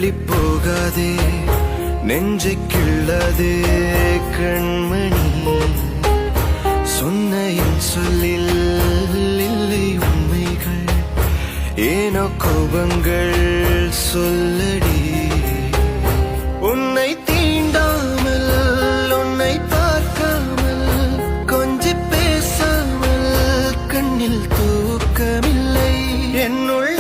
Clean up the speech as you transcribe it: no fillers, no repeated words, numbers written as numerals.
தள்ளி போகாதே நெஞ்சை கிள்ளதே கண்மணி சொன்ன என் சொல்லில் இல்லை உண்மைகள் ஏனோ கோபங்கள் சொல்லடி உன்னை தீண்டாமல் உன்னை பார்க்காமல் கொஞ்சி பேசாமல் கண்ணில் தூக்கமில்லை என்னுள்